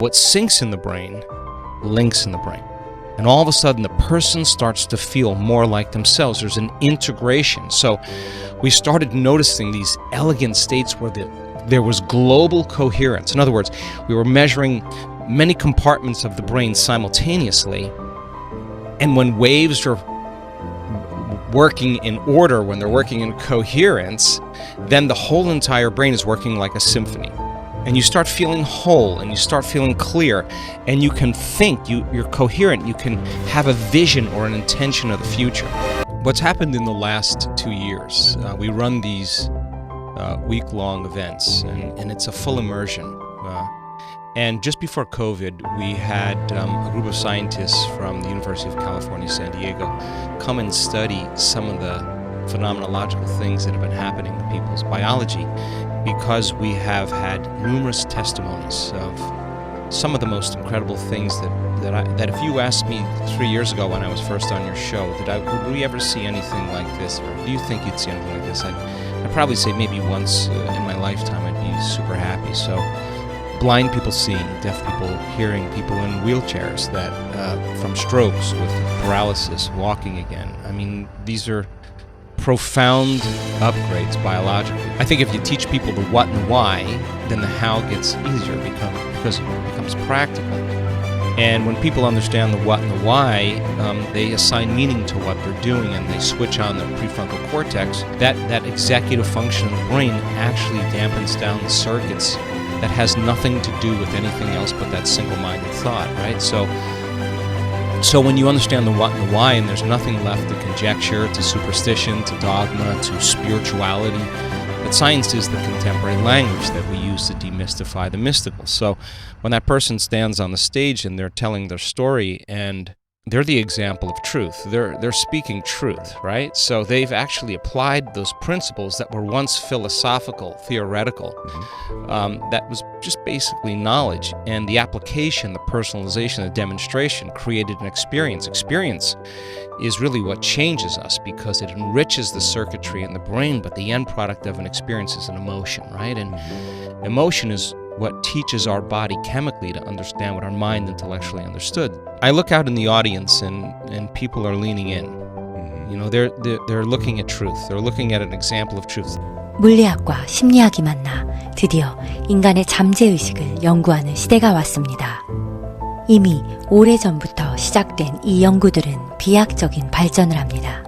what sinks in the brain links in the brain. And all of a sudden, the person starts to feel more like themselves. There's an integration. So we started noticing these elegant states where there was global coherence. In other words, we were measuring many compartments of the brain simultaneously. And when waves are working in order, when they're working in coherence, then the whole entire brain is working like a symphony. And you start feeling whole, and you start feeling clear, and you can think, you're coherent, you can have a vision or an intention of the future. What's happened in the last 2 years, we run these week-long events, and it's a full immersion. And just before COVID, we had a group of scientists from the University of California, San Diego, come and study some of the phenomenological things that have been happening in people's biology, because we have had numerous testimonies of some of the most incredible things that if you asked me 3 years ago when I was first on your show, would we ever see anything like this, or do you think you'd see anything like this, I'd probably say maybe once in my lifetime I'd be super happy. So blind people seeing, deaf people hearing, people in wheelchairs that from strokes with paralysis, walking again. I mean, these are profound upgrades biologically. I think if you teach people the what and the why, then the how gets easier because it becomes practical. And when people understand the what and the why, they assign meaning to what they're doing, and they switch on their prefrontal cortex. That executive function of the brain actually dampens down the circuits that has nothing to do with anything else but that single-minded thought, right? So when you understand the what and the why, and there's nothing left to conjecture, to superstition, to dogma, to spirituality, but science is the contemporary language that we use to demystify the mystical. So when that person stands on the stage and they're telling their story, and they're the example of truth, they're speaking truth, right? So they've actually applied those principles that were once philosophical, theoretical, that was just basically knowledge, and the application, the personalization, the demonstration created an experience. Experience is really what changes us, because it enriches the circuitry in the brain, but the end product of an experience is an emotion, right? And emotion is what teaches our body chemically to understand what our mind intellectually understood. I look out in the audience, and people are leaning in. You know, they're looking at truth. They're looking at an example of truth. 물리학과 심리학이 만나 드디어 인간의 잠재의식을 연구하는 시대가 왔습니다. 이미 오래전부터 시작된 이 연구들은 비약적인 발전을 합니다.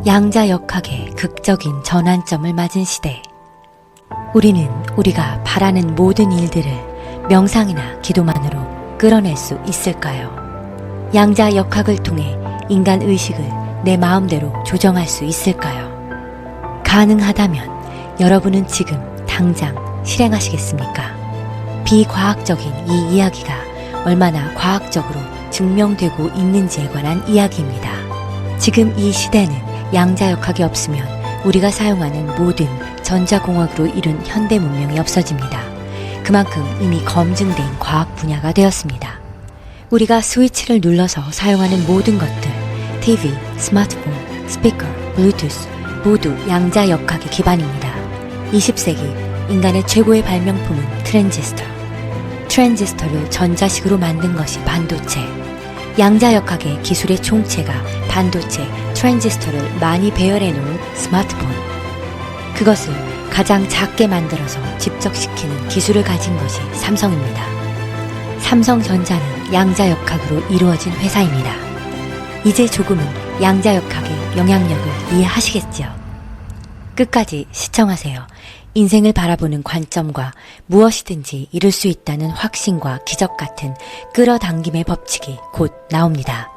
양자역학의 극적인 전환점을 맞은 시대. 우리는 우리가 바라는 모든 일들을 명상이나 기도만으로 끌어낼 수 있을까요? 양자역학을 통해 인간 의식을 내 마음대로 조정할 수 있을까요? 가능하다면 여러분은 지금 당장 실행하시겠습니까? 비과학적인 이 이야기가 얼마나 과학적으로 증명되고 있는지에 관한 이야기입니다. 지금 이 시대는 양자역학이 없으면 우리가 사용하는 모든 전자공학으로 이룬 현대 문명이 없어집니다. 그만큼 이미 검증된 과학 분야가 되었습니다. 우리가 스위치를 눌러서 사용하는 모든 것들, TV, 스마트폰, 스피커, 블루투스 모두 양자역학의 기반입니다. 20세기 인간의 최고의 발명품은 트랜지스터. 트랜지스터를 전자식으로 만든 것이 반도체. 양자역학의 기술의 총체가 반도체, 트랜지스터를 많이 배열해 놓은 스마트폰. 그것을 가장 작게 만들어서 집적시키는 기술을 가진 것이 삼성입니다. 삼성전자는 양자역학으로 이루어진 회사입니다. 이제 조금은 양자역학의 영향력을 이해하시겠지요? 끝까지 시청하세요. 인생을 바라보는 관점과 무엇이든지 이룰 수 있다는 확신과 기적 같은 끌어당김의 법칙이 곧 나옵니다.